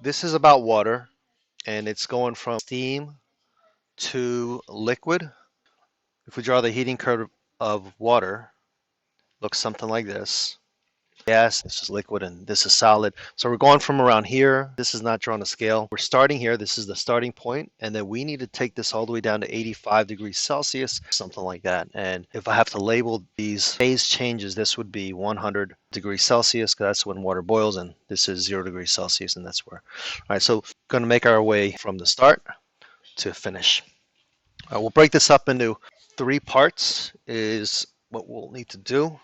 This is about water, and it's going from steam to liquid. If we draw the heating curve of water, looks something like this. Gas, this is liquid, and this is solid. So we're going from around here. This is not drawn to scale. We're starting here. This is the starting point, and then we need to take this all the way down to 85 degrees Celsius, something like that. And if I have to label these phase changes, this would be 100 degrees Celsius, because that's when water boils, and this is 0 degrees Celsius, and that's where. All right, so going to make our way from the start to finish. We'll break this up into 3 parts is what we'll need to do.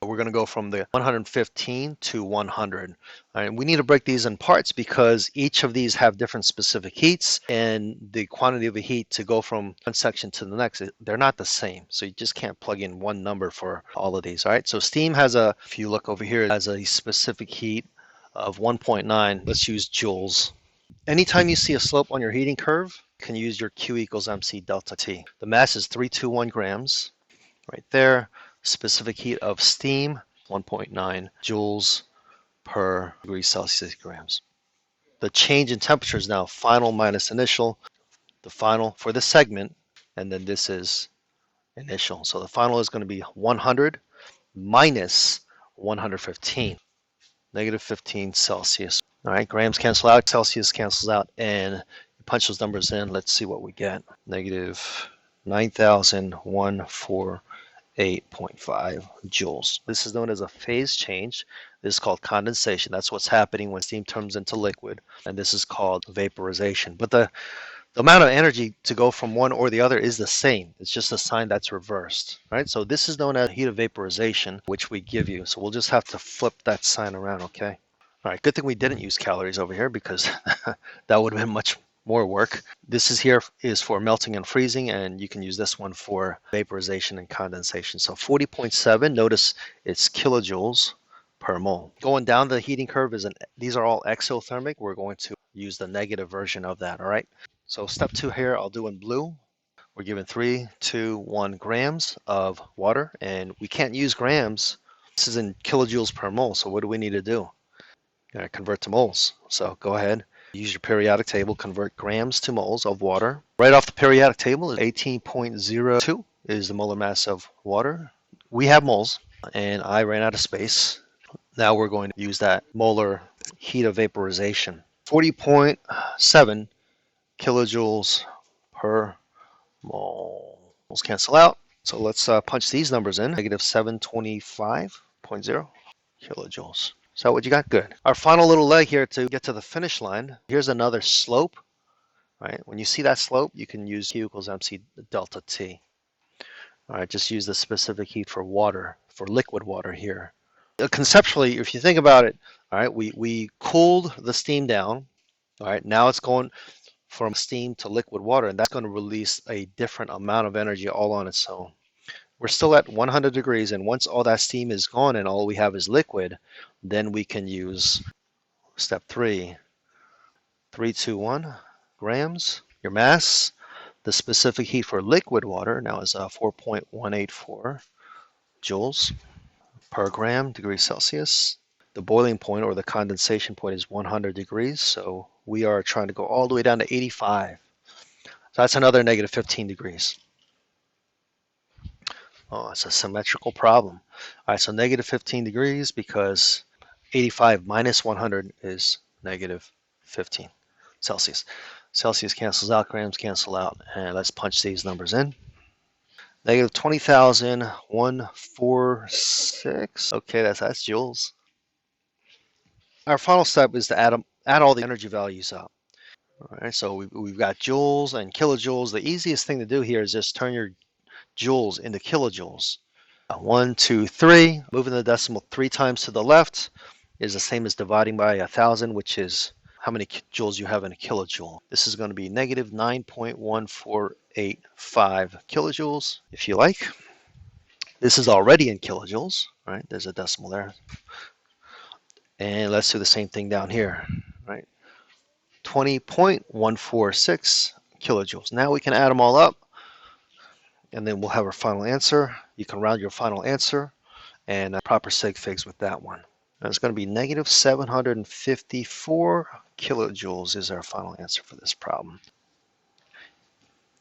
We're going to go from the 115 to 100. All right, we need to break these in parts because each of these have different specific heats, and the quantity of the heat to go from one section to the next, they're not the same. So you just can't plug in one number for all of these. All right, so steam has a, if you look over here, it has a specific heat of 1.9. Let's use joules. Anytime you see a slope on your heating curve, you can use your Q equals MC delta T. The mass is 321 grams right there. Specific heat of steam, 1.9 joules per degree Celsius grams. The change in temperature is now final minus initial. The final for this segment, and then this is initial. So the final is going to be 100 minus 115, negative 15 Celsius. All right, grams cancel out, Celsius cancels out, and you punch those numbers in. Let's see what we get. Negative 9,148.5 joules. This is known as a phase change. This is called condensation. That's what's happening when steam turns into liquid, and this is called vaporization. But the amount of energy to go from one or the other is the same. It's just a sign that's reversed, right? So this is known as heat of vaporization, which we give you. So we'll just have to flip that sign around, okay? All right, good thing we didn't use calories over here because that would have been much more work. This is for melting and freezing, and you can use this one for vaporization and condensation. So 40.7, notice it's kilojoules per mole. Going down the heating curve these are all exothermic. We're going to use the negative version of that, all right? So step 2 here, I'll do in blue. We're given 3, 2, 1 grams of water, and we can't use grams. This is in kilojoules per mole, so what do we need to do? Convert to moles. So go ahead, use your periodic table, convert grams to moles of water. Right off the periodic table, 18.02 is the molar mass of water. We have moles, and I ran out of space. Now we're going to use that molar heat of vaporization. 40.7 kilojoules per mole. Moles cancel out. So let's punch these numbers in. Negative 725.0 kilojoules. So what you got? Good. Our final little leg here to get to the finish line. Here's another slope, right? When you see that slope, you can use Q equals MC delta T. All right, just use the specific heat for water, for liquid water here. Conceptually, if you think about it, all right, we cooled the steam down. All right, now it's going from steam to liquid water, and that's going to release a different amount of energy all on its own. We're still at 100 degrees, and once all that steam is gone and all we have is liquid, then we can use step 3, 321 grams, your mass. The specific heat for liquid water now is 4.184 joules per gram degrees Celsius. The boiling point or the condensation point is 100 degrees, so we are trying to go all the way down to 85. So that's another negative 15 degrees. Oh, it's a symmetrical problem. All right, so negative 15 degrees because 85 minus 100 is negative 15 Celsius. Celsius cancels out, grams cancel out, and let's punch these numbers in. Negative 20,146. Okay, that's joules. Our final step is to add all the energy values up. All right, so we've got joules and kilojoules. The easiest thing to do here is just turn your joules into kilojoules. 1, 2, 3. Moving the decimal 3 times to the left is the same as dividing by 1,000, which is how many joules you have in a kilojoule. This is going to be negative 9.1485 kilojoules, if you like. This is already in kilojoules, right? There's a decimal there. And let's do the same thing down here, right? 20.146 kilojoules. Now we can add them all up, and then we'll have our final answer. You can round your final answer and proper sig figs with that one. Now it's going to be negative 754 kilojoules is our final answer for this problem.